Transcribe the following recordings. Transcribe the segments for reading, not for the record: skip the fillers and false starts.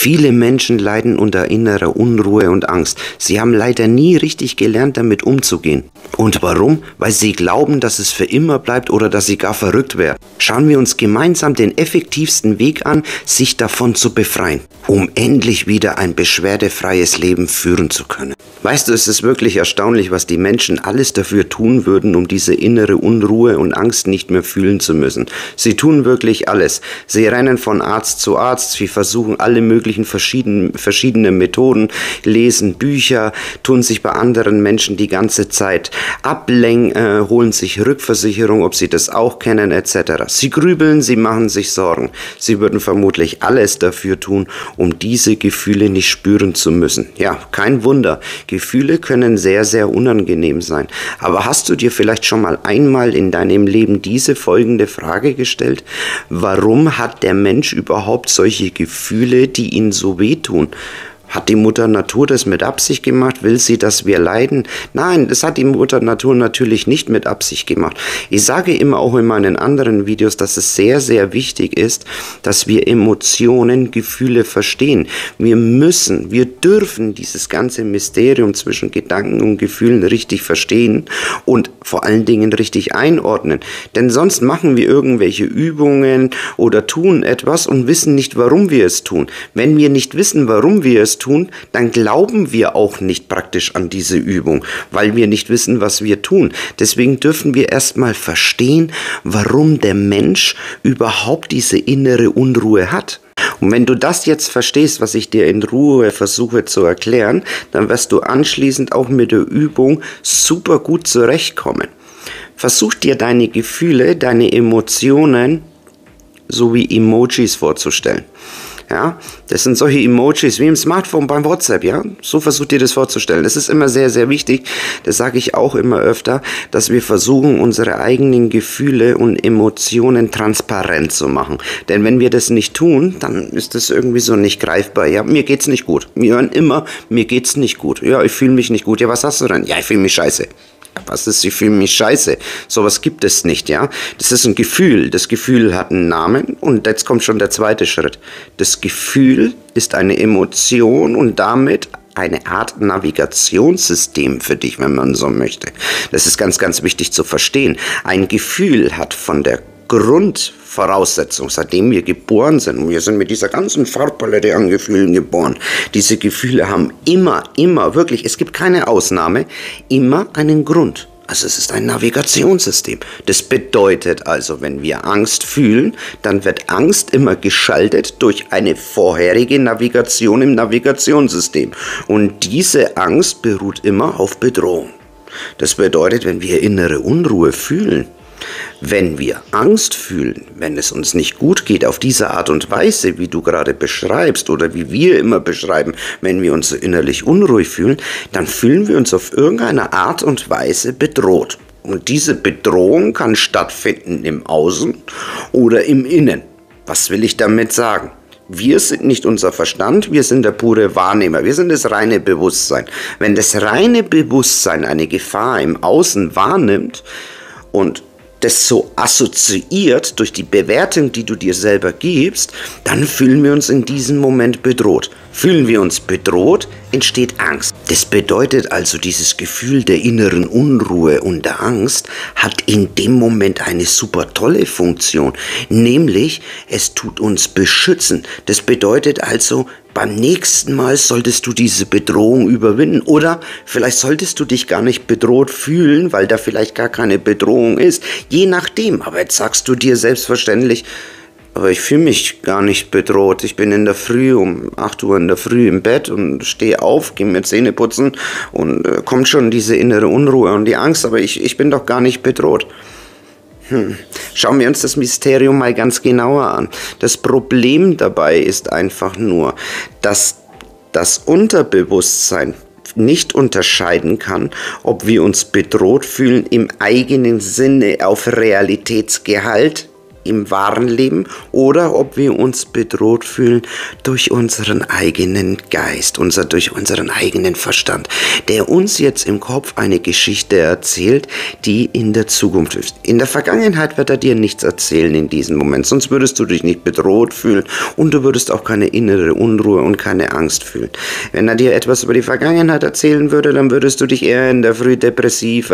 Viele Menschen leiden unter innerer Unruhe und Angst. Sie haben leider nie richtig gelernt, damit umzugehen. Und warum? Weil sie glauben, dass es für immer bleibt oder dass sie gar verrückt werden. Schauen wir uns gemeinsam den effektivsten Weg an, sich davon zu befreien, um endlich wieder ein beschwerdefreies Leben führen zu können. Weißt du, es ist wirklich erstaunlich, was die Menschen alles dafür tun würden, um diese innere Unruhe und Angst nicht mehr fühlen zu müssen. Sie tun wirklich alles. Sie rennen von Arzt zu Arzt, sie versuchen alle möglichen verschiedene Methoden, lesen Bücher, tun sich bei anderen Menschen die ganze Zeit ablenken, holen sich Rückversicherung, ob sie das auch kennen, etc. Sie grübeln, sie machen sich Sorgen. Sie würden vermutlich alles dafür tun, um diese Gefühle nicht spüren zu müssen. Ja, kein Wunder. Gefühle können sehr, sehr unangenehm sein. Aber hast du dir vielleicht schon mal einmal in deinem Leben diese folgende Frage gestellt? Warum hat der Mensch überhaupt solche Gefühle, die ihn so wehtun? Hat die Mutter Natur das mit Absicht gemacht? Will sie, dass wir leiden? Nein, das hat die Mutter Natur natürlich nicht mit Absicht gemacht. Ich sage immer auch in meinen anderen Videos, dass es sehr, sehr wichtig ist, dass wir Emotionen, Gefühle verstehen. Wir dürfen dieses ganze Mysterium zwischen Gedanken und Gefühlen richtig verstehen und vor allen Dingen richtig einordnen. Denn sonst machen wir irgendwelche Übungen oder tun etwas und wissen nicht, warum wir es tun. Wenn wir nicht wissen, warum wir es tun, dann glauben wir auch nicht praktisch an diese Übung, weil wir nicht wissen, was wir tun. Deswegen dürfen wir erstmal verstehen, warum der Mensch überhaupt diese innere Unruhe hat. Und wenn du das jetzt verstehst, was ich dir in Ruhe versuche zu erklären, dann wirst du anschließend auch mit der Übung super gut zurechtkommen. Versuch dir deine Gefühle, deine Emotionen sowie Emojis vorzustellen. Ja, das sind solche Emojis wie im Smartphone beim WhatsApp, ja. So versucht ihr das vorzustellen. Das ist immer sehr, sehr wichtig. Das sage ich auch immer öfter, dass wir versuchen, unsere eigenen Gefühle und Emotionen transparent zu machen. Denn wenn wir das nicht tun, dann ist das irgendwie so nicht greifbar. Ja, mir geht's nicht gut. Wir hören immer, mir geht's nicht gut. Ja, ich fühle mich nicht gut. Ja, was hast du denn? Ja, ich fühle mich scheiße. Was ist, ich fühle mich scheiße? Sowas gibt es nicht, ja. Das ist ein Gefühl. Das Gefühl hat einen Namen und jetzt kommt schon der zweite Schritt. Das Gefühl ist eine Emotion und damit eine Art Navigationssystem für dich, wenn man so möchte. Das ist ganz, ganz wichtig zu verstehen. Ein Gefühl hat von der Grundvoraussetzung, seitdem wir geboren sind, und wir sind mit dieser ganzen Farbpalette an Gefühlen geboren, diese Gefühle haben immer, wirklich, es gibt keine Ausnahme, immer einen Grund. Also es ist ein Navigationssystem. Das bedeutet also, wenn wir Angst fühlen, dann wird Angst immer geschaltet durch eine vorherige Navigation im Navigationssystem. Und diese Angst beruht immer auf Bedrohung. Das bedeutet, wenn wir innere Unruhe fühlen, wenn wir Angst fühlen, wenn es uns nicht gut geht, auf diese Art und Weise, wie du gerade beschreibst oder wie wir immer beschreiben, wenn wir uns so innerlich unruhig fühlen, dann fühlen wir uns auf irgendeine Art und Weise bedroht. Und diese Bedrohung kann stattfinden im Außen oder im Innen. Was will ich damit sagen? Wir sind nicht unser Verstand, wir sind der pure Wahrnehmer, wir sind das reine Bewusstsein. Wenn das reine Bewusstsein eine Gefahr im Außen wahrnimmt und das so assoziiert durch die Bewertung, die du dir selber gibst, dann fühlen wir uns in diesem Moment bedroht. Fühlen wir uns bedroht, entsteht Angst. Das bedeutet also, dieses Gefühl der inneren Unruhe und der Angst hat in dem Moment eine super tolle Funktion, nämlich es tut uns beschützen. Das bedeutet also, beim nächsten Mal solltest du diese Bedrohung überwinden oder vielleicht solltest du dich gar nicht bedroht fühlen, weil da vielleicht gar keine Bedrohung ist. Je nachdem, aber jetzt sagst du dir selbstverständlich, aber ich fühle mich gar nicht bedroht. Ich bin in der Früh um 8 Uhr in der Früh im Bett und stehe auf, gehe mir Zähne putzen und kommt schon diese innere Unruhe und die Angst, aber ich bin doch gar nicht bedroht. Schauen wir uns das Mysterium mal ganz genauer an. Das Problem dabei ist einfach nur, dass das Unterbewusstsein nicht unterscheiden kann, ob wir uns bedroht fühlen im eigenen Sinne auf Realitätsgehalt im wahren Leben oder ob wir uns bedroht fühlen durch unseren eigenen Geist, durch unseren eigenen Verstand, der uns jetzt im Kopf eine Geschichte erzählt, die in der Zukunft ist. In der Vergangenheit wird er dir nichts erzählen in diesem Moment, sonst würdest du dich nicht bedroht fühlen und du würdest auch keine innere Unruhe und keine Angst fühlen. Wenn er dir etwas über die Vergangenheit erzählen würde, dann würdest du dich eher in der Früh depressiv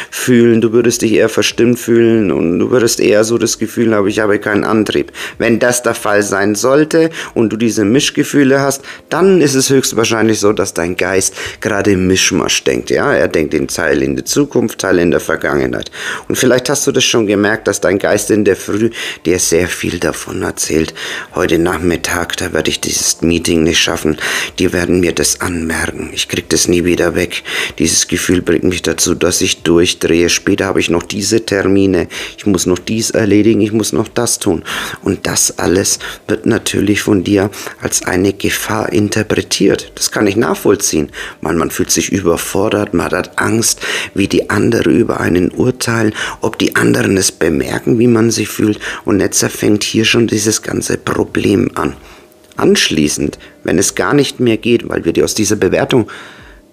fühlen, du würdest dich eher verstimmt fühlen und du würdest eher so das Gefühl haben, ich habe keinen Antrieb. Wenn das der Fall sein sollte und du diese Mischgefühle hast, dann ist es höchstwahrscheinlich so, dass dein Geist gerade im Mischmasch denkt. Ja? Er denkt in Teil in der Zukunft, Teil in der Vergangenheit. Und vielleicht hast du das schon gemerkt, dass dein Geist in der Früh dir sehr viel davon erzählt. Heute Nachmittag, da werde ich dieses Meeting nicht schaffen. Die werden mir das anmerken. Ich kriege das nie wieder weg. Dieses Gefühl bringt mich dazu, dass ich durchdrehe. Später habe ich noch diese Termine. Ich muss noch dies erledigen. Ich muss noch das tun. Und das alles wird natürlich von dir als eine Gefahr interpretiert. Das kann ich nachvollziehen. Man fühlt sich überfordert, man hat Angst, wie die anderen über einen urteilen, ob die anderen es bemerken, wie man sich fühlt. Und jetzt fängt hier schon dieses ganze Problem an. Anschließend, wenn es gar nicht mehr geht, weil wir aus dieser Bewertung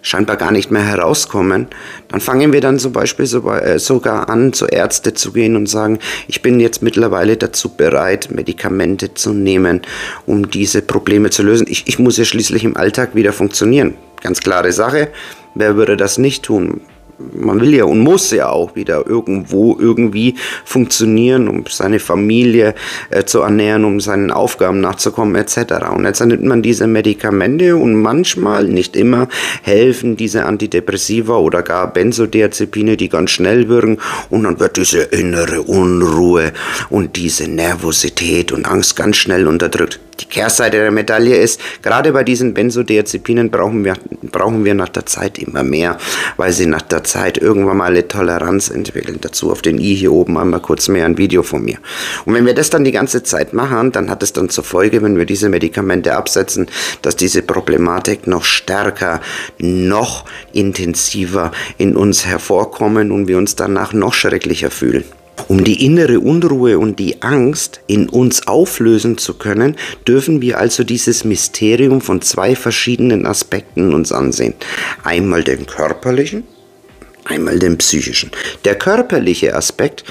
scheinbar gar nicht mehr herauskommen, dann fangen wir dann zum Beispiel sogar an, zu Ärzte zu gehen und sagen, ich bin jetzt mittlerweile dazu bereit, Medikamente zu nehmen, um diese Probleme zu lösen. Ich muss ja schließlich im Alltag wieder funktionieren. Ganz klare Sache, wer würde das nicht tun? Man will ja und muss ja auch wieder irgendwie funktionieren, um seine Familie zu ernähren, um seinen Aufgaben nachzukommen etc. Und jetzt nimmt man diese Medikamente und manchmal, nicht immer, helfen diese Antidepressiva oder gar Benzodiazepine, die ganz schnell wirken und dann wird diese innere Unruhe und diese Nervosität und Angst ganz schnell unterdrückt. Die Kehrseite der Medaille ist, gerade bei diesen Benzodiazepinen brauchen wir nach der Zeit immer mehr, weil sie nach der Zeit irgendwann mal eine Toleranz entwickeln. Dazu auf den i hier oben einmal kurz mehr ein Video von mir. Und wenn wir das dann die ganze Zeit machen, dann hat es dann zur Folge, wenn wir diese Medikamente absetzen, dass diese Problematik noch stärker, noch intensiver in uns hervorkommen und wir uns danach noch schrecklicher fühlen. Um die innere Unruhe und die Angst in uns auflösen zu können, dürfen wir also dieses Mysterium von zwei verschiedenen Aspekten uns ansehen. Einmal den körperlichen, einmal den psychischen. Der körperliche Aspekt,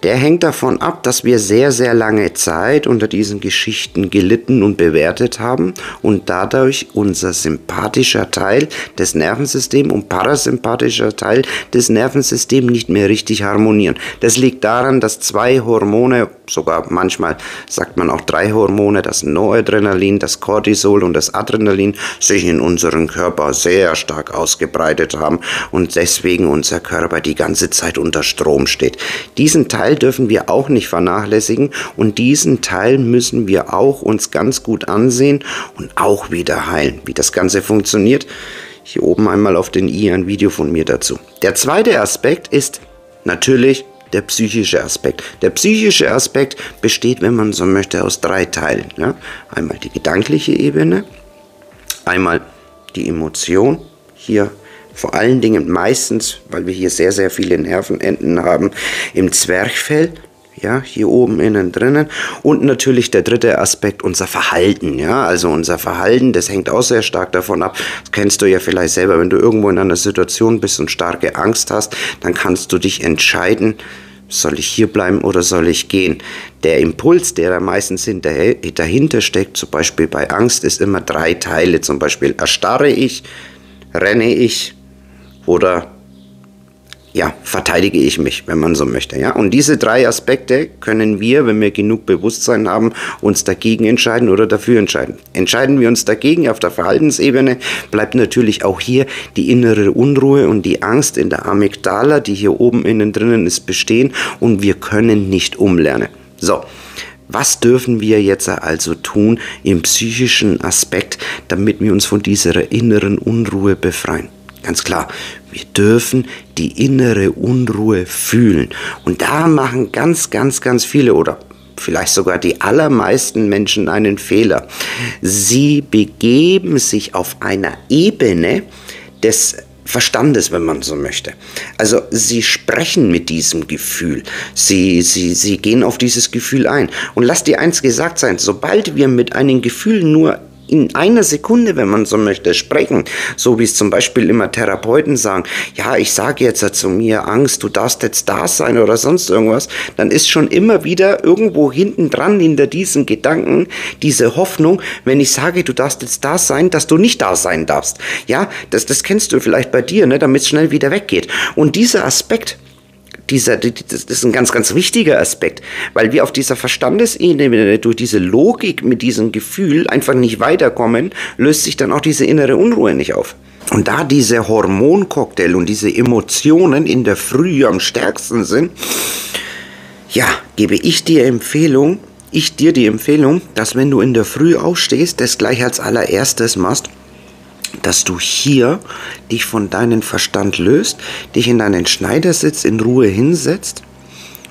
der hängt davon ab, dass wir sehr, sehr lange Zeit unter diesen Geschichten gelitten und bewertet haben und dadurch unser sympathischer Teil des Nervensystems und parasympathischer Teil des Nervensystems nicht mehr richtig harmonieren. Das liegt daran, dass zwei Hormone, sogar manchmal sagt man auch 3 Hormone, das Noradrenalin, das Cortisol und das Adrenalin, sich in unserem Körper sehr stark ausgebreitet haben und deswegen unser Körper die ganze Zeit unter Strom steht. Diesen Teil dürfen wir auch nicht vernachlässigen und diesen Teil müssen wir auch uns ganz gut ansehen und auch wieder heilen. Wie das Ganze funktioniert, hier oben einmal auf den i ein Video von mir dazu. Der zweite Aspekt ist natürlich der psychische Aspekt. Der psychische Aspekt besteht, wenn man so möchte, aus 3 Teilen. Ja? Einmal die gedankliche Ebene, einmal die Emotion, hier vor allen Dingen meistens, weil wir hier sehr, sehr viele Nervenenden haben, im Zwerchfell, ja, hier oben innen drinnen. Und natürlich der dritte Aspekt, unser Verhalten. Ja, also unser Verhalten, das hängt auch sehr stark davon ab. Das kennst du ja vielleicht selber, wenn du irgendwo in einer Situation bist und starke Angst hast, dann kannst du dich entscheiden, soll ich hier bleiben oder soll ich gehen? Der Impuls, der da meistens dahinter steckt, zum Beispiel bei Angst, ist immer 3 Teile. Zum Beispiel erstarre ich, renne ich oder verteidige ich mich, wenn man so möchte. Ja? Und diese 3 Aspekte können wir, wenn wir genug Bewusstsein haben, uns dagegen entscheiden oder dafür entscheiden. Entscheiden wir uns dagegen auf der Verhaltensebene, bleibt natürlich auch hier die innere Unruhe und die Angst in der Amygdala, die hier oben innen drinnen ist, bestehen und wir können nicht umlernen. So. Was dürfen wir jetzt also tun im psychischen Aspekt, damit wir uns von dieser inneren Unruhe befreien? Ganz klar, wir dürfen die innere Unruhe fühlen. Und da machen ganz, ganz, ganz viele oder vielleicht sogar die allermeisten Menschen einen Fehler. Sie begeben sich auf einer Ebene des Verstandes, wenn man so möchte. Also sie sprechen mit diesem Gefühl. Sie gehen auf dieses Gefühl ein. Und lass dir eins gesagt sein, sobald wir mit einem Gefühl nur in einer Sekunde, wenn man so möchte, sprechen, so wie es zum Beispiel immer Therapeuten sagen, ja, ich sage jetzt zu mir, Angst, du darfst jetzt da sein oder sonst irgendwas, dann ist schon immer wieder irgendwo hinten dran hinter diesen Gedanken diese Hoffnung, wenn ich sage, du darfst jetzt da sein, dass du nicht da sein darfst. Ja, das kennst du vielleicht bei dir, ne, damit es schnell wieder weggeht. Und dieser Aspekt, das ist ein ganz, ganz wichtiger Aspekt, weil wir auf dieser Verstandesebene durch diese Logik mit diesem Gefühl einfach nicht weiterkommen, löst sich dann auch diese innere Unruhe nicht auf. Und da dieser Hormoncocktail und diese Emotionen in der Früh am stärksten sind, ja, gebe ich dir die Empfehlung, dass wenn du in der Früh aufstehst, das gleich als allererstes machst, dass du hier dich von deinem Verstand löst, dich in deinen Schneidersitz in Ruhe hinsetzt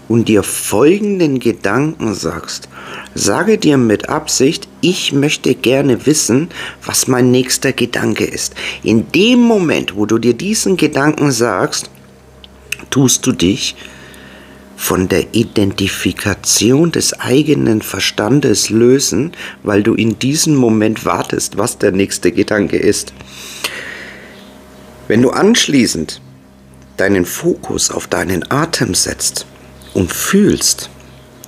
und dir folgenden Gedanken sagst. Sage dir mit Absicht, ich möchte gerne wissen, was mein nächster Gedanke ist. In dem Moment, wo du dir diesen Gedanken sagst, tust du dich von der Identifikation des eigenen Verstandes lösen, weil du in diesem Moment wartest, was der nächste Gedanke ist. Wenn du anschließend deinen Fokus auf deinen Atem setzt und fühlst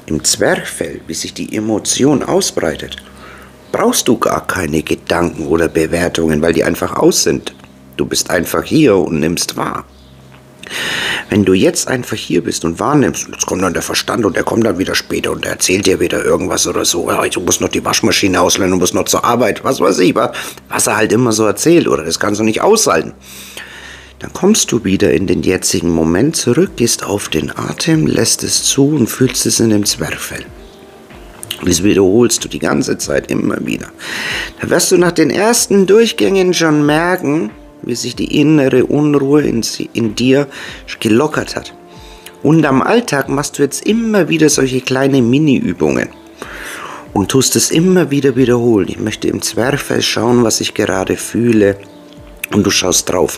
im Zwerchfell, wie sich die Emotion ausbreitet, brauchst du gar keine Gedanken oder Bewertungen, weil die einfach aus sind. Du bist einfach hier und nimmst wahr. Wenn du jetzt einfach hier bist und wahrnimmst, jetzt kommt dann der Verstand und der kommt dann wieder später und der erzählt dir wieder irgendwas oder so, ja, du musst noch die Waschmaschine ausleihen, du musst noch zur Arbeit, was weiß ich, was er halt immer so erzählt oder das kannst du nicht aushalten. Dann kommst du wieder in den jetzigen Moment zurück, gehst auf den Atem, lässt es zu und fühlst es in dem Zwerchfell. Das wiederholst du die ganze Zeit immer wieder. Da wirst du nach den ersten Durchgängen schon merken, wie sich die innere Unruhe in dir gelockert hat. Und am Alltag machst du jetzt immer wieder solche kleine Mini-Übungen und tust es immer wieder wiederholen. Ich möchte im Zwerchfell schauen, was ich gerade fühle. Und du schaust drauf.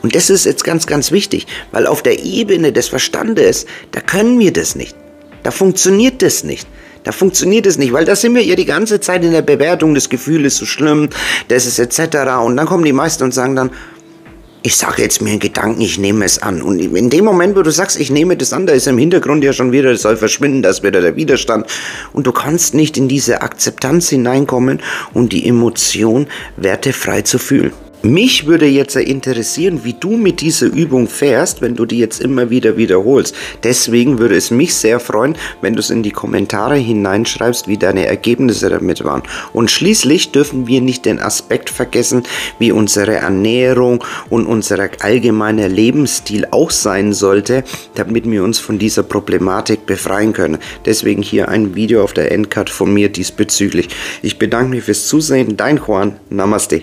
Und das ist jetzt ganz, ganz wichtig, weil auf der Ebene des Verstandes, da können wir das nicht. Da funktioniert das nicht. Da funktioniert es nicht, weil da sind wir ja die ganze Zeit in der Bewertung, das Gefühl ist so schlimm, das ist etc. Und dann kommen die meisten und sagen dann, ich sage jetzt mir einen Gedanken, ich nehme es an. Und in dem Moment, wo du sagst, ich nehme das an, da ist im Hintergrund ja schon wieder, das soll verschwinden, da ist wieder der Widerstand. Und du kannst nicht in diese Akzeptanz hineinkommen und die Emotion wertefrei zu fühlen. Mich würde jetzt interessieren, wie du mit dieser Übung fährst, wenn du die jetzt immer wieder wiederholst. Deswegen würde es mich sehr freuen, wenn du es in die Kommentare hineinschreibst, wie deine Ergebnisse damit waren. Und schließlich dürfen wir nicht den Aspekt vergessen, wie unsere Ernährung und unser allgemeiner Lebensstil auch sein sollte, damit wir uns von dieser Problematik befreien können. Deswegen hier ein Video auf der Endcard von mir diesbezüglich. Ich bedanke mich fürs Zusehen. Dein Juan. Namaste.